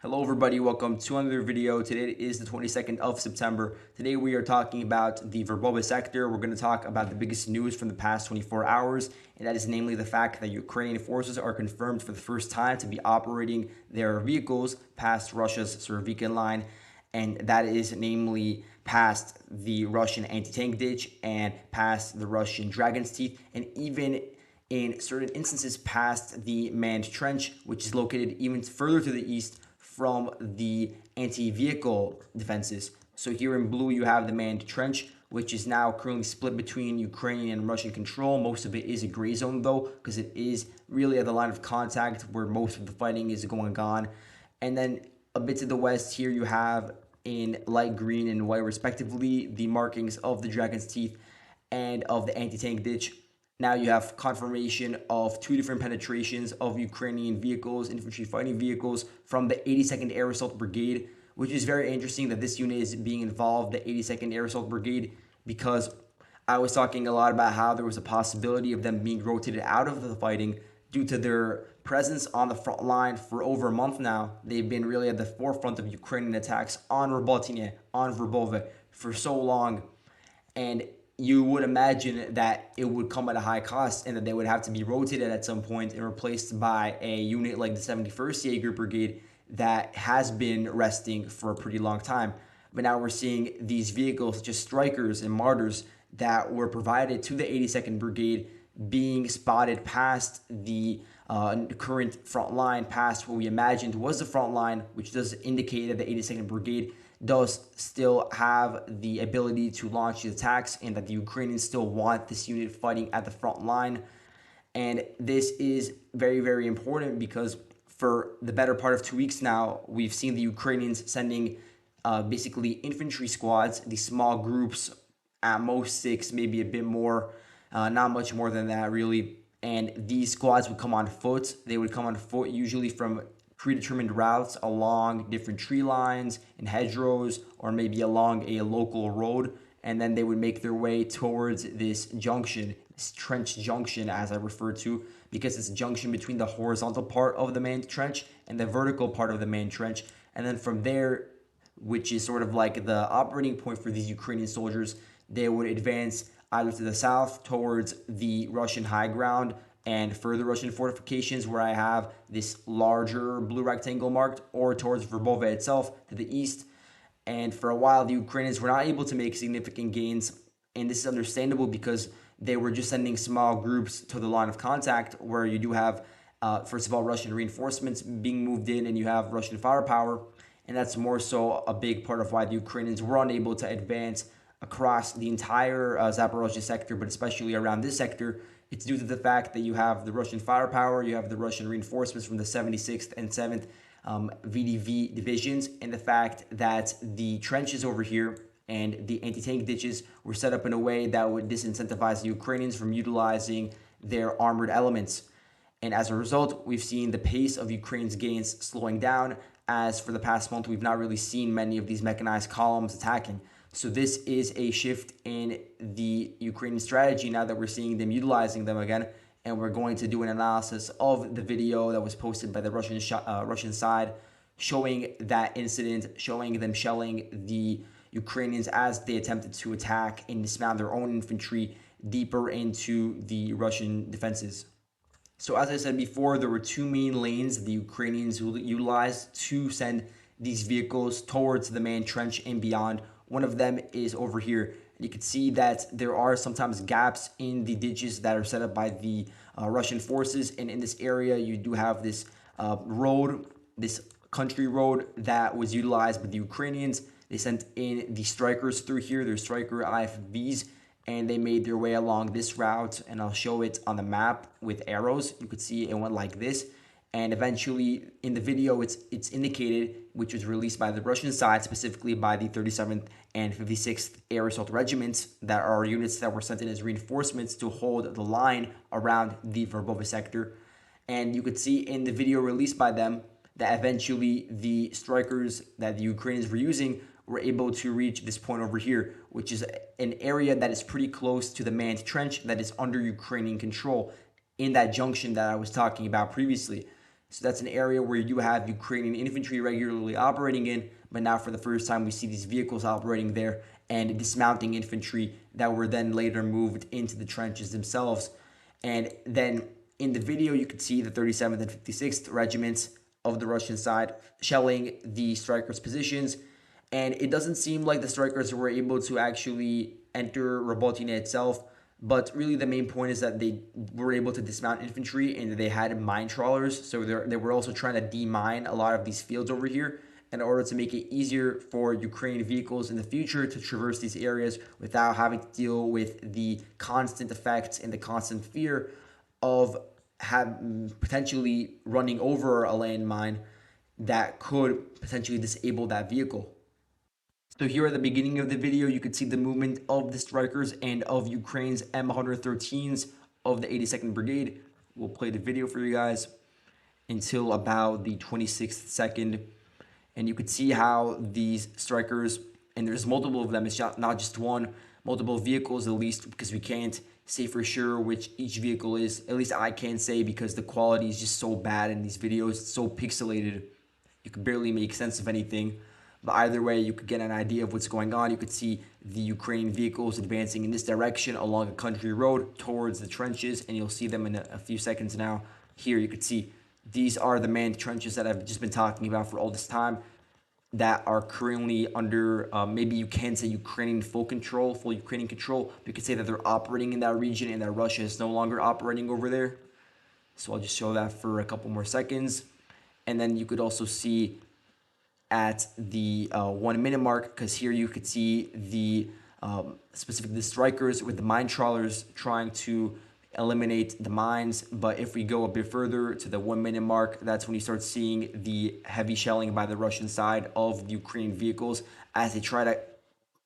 Hello everybody, welcome to another video. Today is the 22nd of September. Today we are talking about the Verbova sector. We're going to talk about the biggest news from the past 24 hours, and that is namely the fact that Ukrainian forces are confirmed for the first time to be operating their vehicles past Russia's Surovikin line, and that is namely past the Russian anti-tank ditch and past the Russian Dragon's Teeth, and even in certain instances past the manned trench, which is located even further to the east from the anti-vehicle defenses. So here in blue, you have the manned trench, which is now currently split between Ukrainian and Russian control. Most of it is a gray zone, though, because it is really at the line of contact where most of the fighting is going on. And then a bit to the west here, you have in light green and white, respectively, the markings of the Dragon's Teeth and of the anti-tank ditch. Now you have confirmation of two different penetrations of Ukrainian vehicles, infantry fighting vehicles, from the 82nd Air Assault Brigade, which is very interesting that this unit is being involved, the 82nd Air Assault Brigade, because I was talking a lot about how there was a possibility of them being rotated out of the fighting due to their presence on the front line for over a month now. They've been really at the forefront of Ukrainian attacks on Robotyne, on Verbova for so long, and you would imagine that it would come at a high cost and that they would have to be rotated at some point and replaced by a unit like the 71st Jaeger Brigade that has been resting for a pretty long time. But now we're seeing these vehicles, such as Strikers and Martyrs, that were provided to the 82nd Brigade being spotted past the current front line, past what we imagined was the front line, which does indicate that the 82nd Brigade does still have the ability to launch these attacks and that the Ukrainians still want this unit fighting at the front line. And this is very, very important because for the better part of 2 weeks now, we've seen the Ukrainians sending basically infantry squads, these small groups, at most 6, maybe a bit more, not much more than that really. And these squads would come on foot. They would come on foot usually from predetermined routes along different tree lines and hedgerows, or maybe along a local road, and then they would make their way towards this junction, this trench junction as I refer to, because it's a junction between the horizontal part of the main trench and the vertical part of the main trench. And then from there, which is sort of like the operating point for these Ukrainian soldiers, they would advance either to the south towards the Russian high ground and further Russian fortifications where I have this larger blue rectangle marked, or towards Verbova itself to the east. And for a while, the Ukrainians were not able to make significant gains, and this is understandable because they were just sending small groups to the line of contact where you do have, first of all, Russian reinforcements being moved in, and you have Russian firepower, and that's more so a big part of why the Ukrainians were unable to advance across the entire Zaporozhye sector, but especially around this sector. It's due to the fact that you have the Russian firepower, you have the Russian reinforcements from the 76th and 7th VDV divisions, and the fact that the trenches over here and the anti-tank ditches were set up in a way that would disincentivize the Ukrainians from utilizing their armored elements. And as a result, we've seen the pace of Ukraine's gains slowing down, as for the past month, we've not really seen many of these mechanized columns attacking. So this is a shift in the Ukrainian strategy now that we're seeing them utilizing them again. And we're going to do an analysis of the video that was posted by the Russian side, showing that incident, showing them shelling the Ukrainians as they attempted to attack and dismount their own infantry deeper into the Russian defenses. So as I said before, there were two main lanes the Ukrainians utilized to send these vehicles towards the main trench and beyond. One of them is over here. You can see that there are sometimes gaps in the ditches that are set up by the Russian forces. And in this area, you do have this road, this country road that was utilized by the Ukrainians. They sent in the Strikers through here, their Striker IFVs, and they made their way along this route. And I'll show it on the map with arrows. You could see it went like this. And eventually, in the video, it's indicated, which was released by the Russian side, specifically by the 37th and 56th Air Assault Regiments, that are units that were sent in as reinforcements to hold the line around the Verbova sector. And you could see in the video released by them that eventually the Strikers that the Ukrainians were using were able to reach this point over here, which is an area that is pretty close to the manned trench that is under Ukrainian control in that junction that I was talking about previously. So that's an area where you do have Ukrainian infantry regularly operating in, but now for the first time we see these vehicles operating there and dismounting infantry that were then later moved into the trenches themselves. And then in the video, you could see the 37th and 56th regiments of the Russian side shelling the strikers' positions. And it doesn't seem like the strikers were able to actually enter Robotyne itself. But really, the main point is that they were able to dismount infantry and they had mine trawlers. So they were also trying to demine a lot of these fields over here in order to make it easier for Ukrainian vehicles in the future to traverse these areas without having to deal with the constant effects and the constant fear of potentially running over a landmine that could potentially disable that vehicle. So here at the beginning of the video, you could see the movement of the strikers and of Ukraine's M113s of the 82nd Brigade. We'll play the video for you guys until about the 26th second. And you could see how these strikers, and there's multiple of them, it's not just one, multiple vehicles at least, because we can't say for sure which each vehicle is. At least I can't say because the quality is just so bad in these videos. It's so pixelated. You could barely make sense of anything. But either way, you could get an idea of what's going on. You could see the Ukrainian vehicles advancing in this direction along a country road towards the trenches, and you'll see them in a few seconds now. Here you could see these are the manned trenches that I've just been talking about for all this time that are currently under, maybe you can say Ukrainian full Ukrainian control. You could say that they're operating in that region and that Russia is no longer operating over there. So I'll just show that for a couple more seconds. And then you could also see at the 1 minute mark, because here you could see the specifically the strikers with the mine trawlers trying to eliminate the mines. But if we go a bit further to the 1 minute mark, that's when you start seeing the heavy shelling by the Russian side of the Ukrainian vehicles as they try to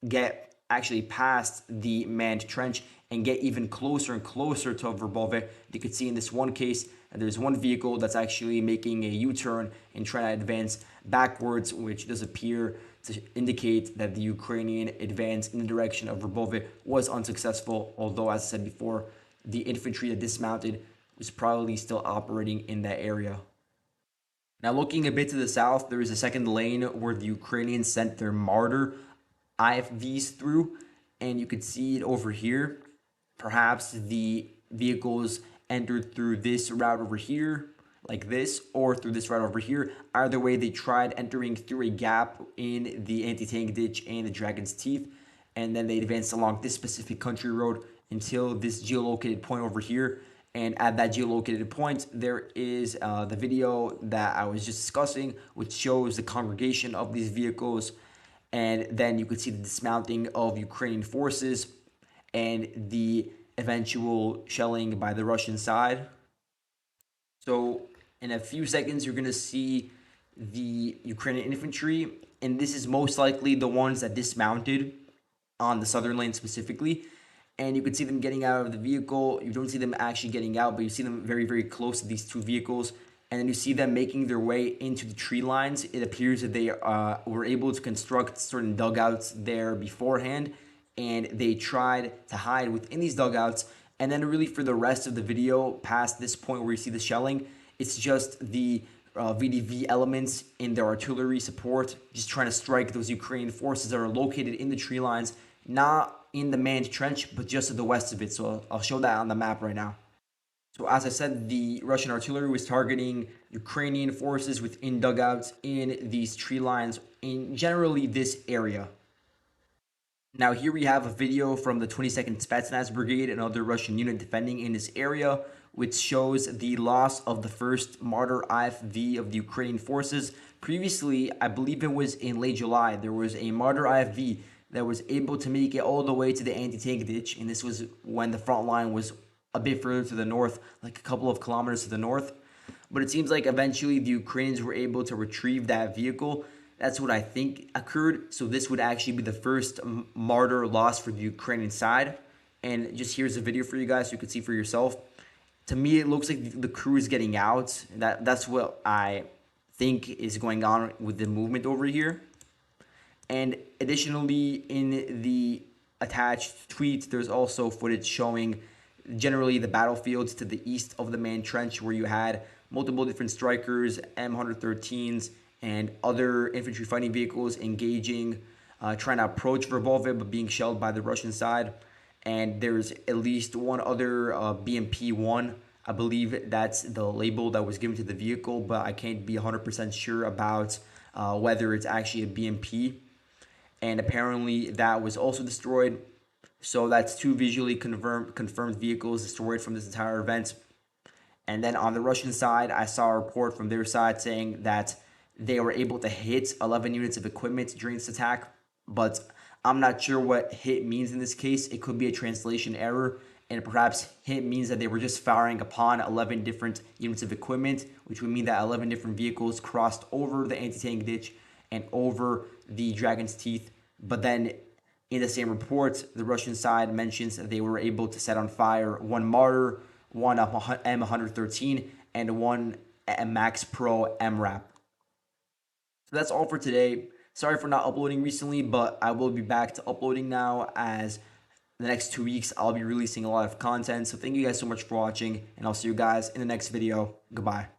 get actually past the manned trench and get even closer and closer to Verbove. You could see in this one case, there's one vehicle that's actually making a U-turn and trying to advance backwards, which does appear to indicate that the Ukrainian advance in the direction of Verbove was unsuccessful, although, as I said before, the infantry that dismounted was probably still operating in that area. Now, looking a bit to the south, there is a second lane where the Ukrainians sent their Marder IFVs through, and you could see it over here. Perhaps the vehicles entered through this route over here, like this, or through this route over here. Either way, they tried entering through a gap in the anti-tank ditch and the Dragon's Teeth, and then they advanced along this specific country road until this geolocated point over here. And at that geolocated point, there is the video that I was just discussing, which shows the congregation of these vehicles. And then you could see the dismounting of Ukrainian forces and the eventual shelling by the Russian side. So in a few seconds, you're going to see the Ukrainian infantry, and this is most likely the ones that dismounted on the southern lane specifically. And you could see them getting out of the vehicle. You don't see them actually getting out, but you see them very, very close to these two vehicles. And then you see them making their way into the tree lines. It appears that they were able to construct certain dugouts there beforehand, and they tried to hide within these dugouts. And then really for the rest of the video, past this point where you see the shelling, it's just the VDV elements in their artillery support, just trying to strike those Ukrainian forces that are located in the tree lines, not in the manned trench, but just to the west of it. So I'll show that on the map right now. So as I said, the Russian artillery was targeting Ukrainian forces within dugouts in these tree lines in generally this area. Now here we have a video from the 22nd Spetsnaz Brigade, another Russian unit defending in this area, which shows the loss of the first Marder IFV of the Ukrainian forces. Previously, I believe it was in late July, there was a Marder IFV that was able to make it all the way to the anti-tank ditch, and this was when the front line was a bit further to the north, like a couple of kilometers to the north. But it seems like eventually the Ukrainians were able to retrieve that vehicle. That's what I think occurred. So this would actually be the first Marder loss for the Ukrainian side. And just here's a video for you guys so you can see for yourself. To me, it looks like the crew is getting out. That's what I think is going on with the movement over here. And additionally, in the attached tweet, there's also footage showing generally the battlefields to the east of the main trench where you had multiple different strikers, M113s, and other infantry fighting vehicles engaging, trying to approach Verbove, but being shelled by the Russian side. And there's at least one other BMP-1. I believe that's the label that was given to the vehicle, but I can't be 100% sure about whether it's actually a BMP. And apparently that was also destroyed. So that's two visually confirmed vehicles destroyed from this entire event. And then on the Russian side, I saw a report from their side saying that they were able to hit 11 units of equipment during this attack, but I'm not sure what hit means in this case. It could be a translation error, and perhaps hit means that they were just firing upon 11 different units of equipment, which would mean that 11 different vehicles crossed over the anti-tank ditch and over the Dragon's Teeth. But then in the same report, the Russian side mentions that they were able to set on fire one Martyr, one M113, and one Max Pro MRAP. So that's all for today. Sorry for not uploading recently, but I will be back to uploading now, as the next 2 weeks I'll be releasing a lot of content. So thank you guys so much for watching, and I'll see you guys in the next video. Goodbye.